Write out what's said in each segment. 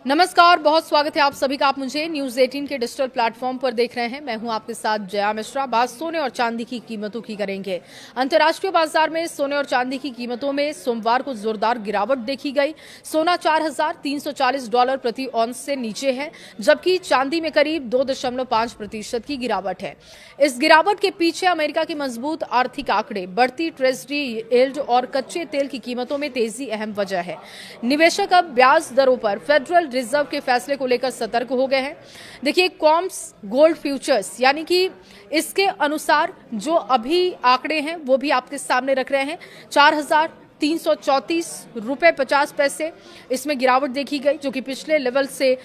नमस्कार, बहुत स्वागत है आप सभी का। आप मुझे न्यूज 18 के डिजिटल प्लेटफॉर्म पर देख रहे हैं। मैं हूं आपके साथ जया मिश्रा। बात सोने और चांदी की कीमतों की करेंगे। अंतर्राष्ट्रीय बाजार में सोने और चांदी की कीमतों में सोमवार को जोरदार गिरावट देखी गई। सोना $4,340 प्रति औंस से नीचे है, जबकि चांदी में करीब 2.5% की गिरावट है। इस गिरावट के पीछे अमेरिका की मजबूत आर्थिक आंकड़े, बढ़ती ट्रेजरी यील्ड और कच्चे तेल की कीमतों में तेजी अहम वजह है। निवेशक अब ब्याज दरों पर फेडरल रिजर्व के फैसले को लेकर सतर्क हो गए हैं। देखिए, कॉम्स गोल्ड फ्यूचर्स यानी कि इसके अनुसार जो अभी आंकड़े हैं वो भी आपके सामने रख रहे हैं। $4,334.50 इसमें गिरावट देखी गई, जो कि पिछले लेवल से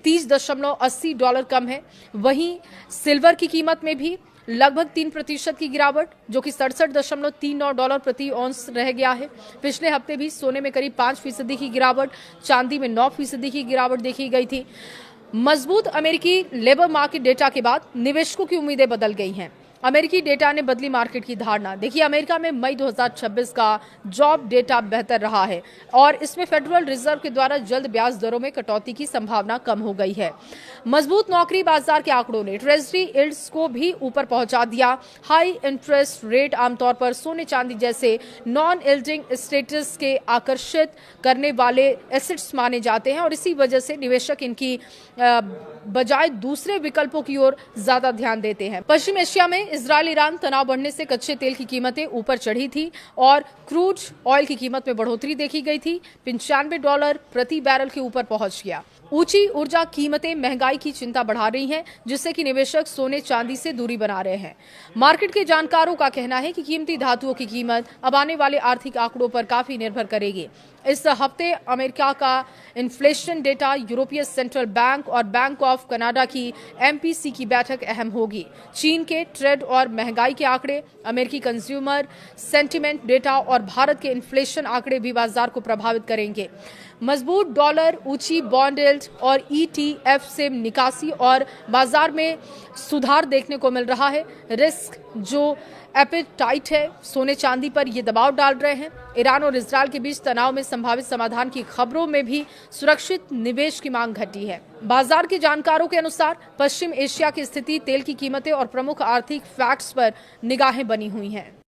$30.80 कम है। वहीं सिल्वर की कीमत में भी लगभग 3% की गिरावट, जो कि $67.39 प्रति औंस रह गया है। पिछले हफ्ते भी सोने में करीब 5% की गिरावट, चांदी में 9% की गिरावट देखी गई थी। मजबूत अमेरिकी लेबर मार्केट डेटा के बाद निवेशकों की उम्मीदें बदल गई हैं। अमेरिकी डेटा ने बदली मार्केट की धारणा। देखिए, अमेरिका में मई 2026 का जॉब डेटा बेहतर रहा है और इसमें फेडरल रिजर्व के द्वारा जल्द ब्याज दरों में कटौती की संभावना कम हो गई है। मजबूत नौकरी बाजार के आंकड़ों ने ट्रेजरी यील्ड्स को भी ऊपर पहुंचा दिया। हाई इंटरेस्ट रेट आमतौर पर सोने चांदी जैसे नॉन यील्डिंग स्टेटस के आकर्षित करने वाले एसेट्स माने जाते हैं और इसी वजह से निवेशक इनकी बजाय दूसरे विकल्पों की ओर ज्यादा ध्यान देते हैं। पश्चिम एशिया में इजरायल ईरान तनाव बढ़ने से कच्चे तेल की कीमतें ऊपर चढ़ी थी और क्रूड ऑयल की कीमत में बढ़ोतरी देखी गई थी। $95 प्रति बैरल के ऊपर पहुंच गया। ऊंची ऊर्जा कीमतें महंगाई की चिंता बढ़ा रही हैं, जिससे कि निवेशक सोने चांदी से दूरी बना रहे हैं। मार्केट के जानकारों का कहना है कि कीमती धातुओं की कीमत अब आने वाले आर्थिक आंकड़ों पर काफी निर्भर करेगी। इस हफ्ते अमेरिका का इन्फ्लेशन डेटा, यूरोपीय सेंट्रल बैंक और बैंक ऑफ कनाडा की एमपीसी की बैठक अहम होगी। चीन के ट्रेड और महंगाई के आंकड़े, अमेरिकी कंज्यूमर सेंटिमेंट डेटा और भारत के इन्फ्लेशन आंकड़े भी बाजार को प्रभावित करेंगे। मजबूत डॉलर, ऊंची बॉन्ड यील्ड और ईटीएफ से निकासी और बाजार में सुधार देखने को मिल रहा है। रिस्क जो एपेटाइट है सोने चांदी पर ये दबाव डाल रहे हैं। ईरान और इजरायल के बीच तनाव में संभावित समाधान की खबरों में भी सुरक्षित निवेश की मांग घटी है। बाजार के जानकारों के अनुसार पश्चिम एशिया की स्थिति, तेल की कीमतें और प्रमुख आर्थिक फैक्ट्स पर निगाहें बनी हुई हैं।